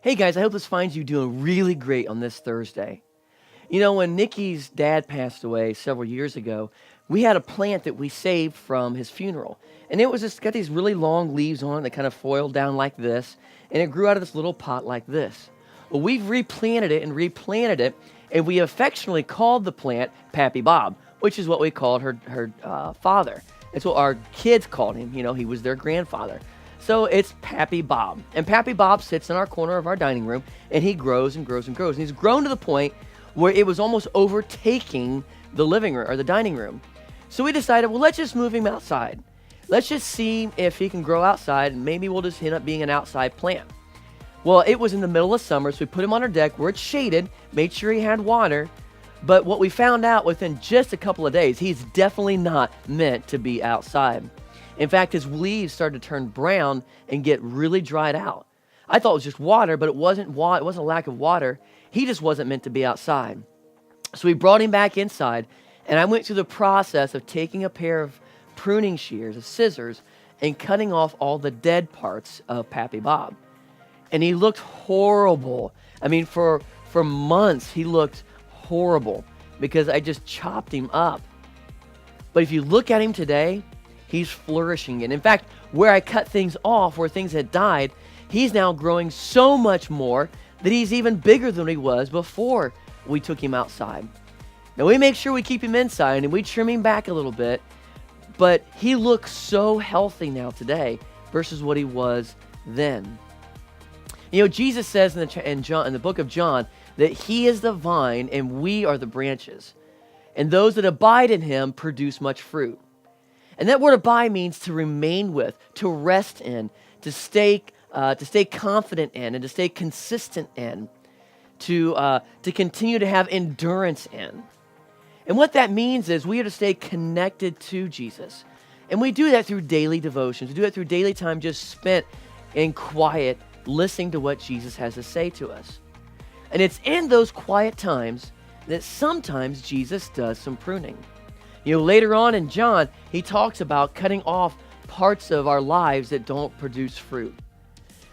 Hey guys, I hope this finds you doing really great on this Thursday. You know, when Nikki's dad passed away several years ago, we had a plant that we saved from his funeral. And it was just got these really long leaves on it that kind of foiled down like this, and it grew out of this little pot like this. Well, we've replanted it and replanted it, and we affectionately called the plant Pappy Bob, which is what we called her father. It's what our kids called him. You know, he was their grandfather. So it's Pappy Bob. And Pappy Bob sits in our corner of our dining room, and he grows and grows and grows. And he's grown to the point where it was almost overtaking the living room or the dining room. So we decided, well, let's just move him outside. Let's just see if he can grow outside, and maybe we'll just end up being an outside plant. Well, it was in the middle of summer, so we put him on our deck where it's shaded, made sure he had water. But what we found out within just a couple of days, he's definitely not meant to be outside. In fact, his leaves started to turn brown and get really dried out. I thought it was just water, but it wasn't it wasn't a lack of water. He just wasn't meant to be outside. So we brought him back inside, and I went through the process of taking a pair of pruning shears, of scissors, and cutting off all the dead parts of Pappy Bob. And he looked horrible. I mean, for months, he looked horrible because I just chopped him up. But if you look at him today, he's flourishing. And in fact, where I cut things off, where things had died, he's now growing so much more that he's even bigger than he was before we took him outside. Now, we make sure we keep him inside and we trim him back a little bit, but he looks so healthy now today versus what he was then. You know, Jesus says in the book of John that he is the vine and we are the branches. And those that abide in him produce much fruit. And that word abide means to remain with, to rest in, to stay confident in, and to stay consistent in, to continue to have endurance in. And what that means is we are to stay connected to Jesus. And we do that through daily devotions. We do it through daily time just spent in quiet, listening to what Jesus has to say to us. And it's in those quiet times that sometimes Jesus does some pruning. You know, later on in John, he talks about cutting off parts of our lives that don't produce fruit.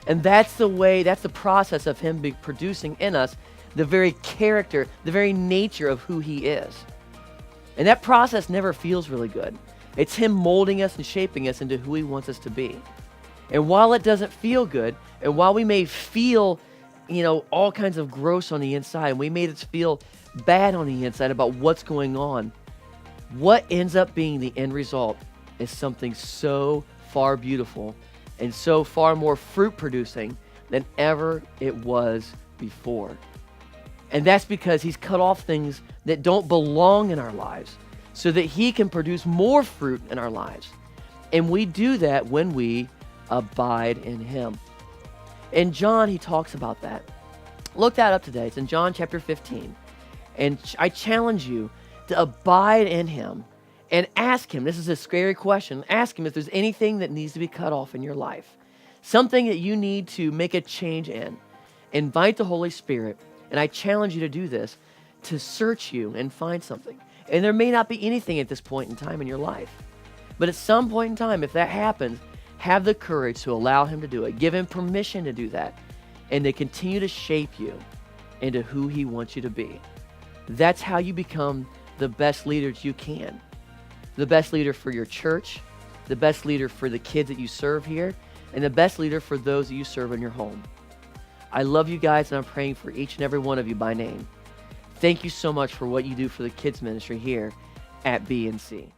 And that's the process of him producing in us the very character, the very nature of who he is. And that process never feels really good. It's him molding us and shaping us into who he wants us to be. And while it doesn't feel good, and while we may feel, all kinds of gross on the inside, and we may just feel bad on the inside about what's going on, what ends up being the end result is something so far beautiful and so far more fruit producing than ever it was before. And that's because he's cut off things that don't belong in our lives so that he can produce more fruit in our lives. And we do that when we abide in him. In John, he talks about that. Look that up today. It's in John chapter 15. And I challenge you to abide in him and ask him. This is a scary question. Ask him if there's anything that needs to be cut off in your life. Something that you need to make a change in. Invite the Holy Spirit, and I challenge you to do this, to search you and find something. And there may not be anything at this point in time in your life. But at some point in time, if that happens, have the courage to allow him to do it. Give him permission to do that and to continue to shape you into who he wants you to be. That's how you become the best leaders you can. The best leader for your church, the best leader for the kids that you serve here, and the best leader for those that you serve in your home. I love you guys, and I'm praying for each and every one of you by name. Thank you so much for what you do for the kids ministry here at B&C.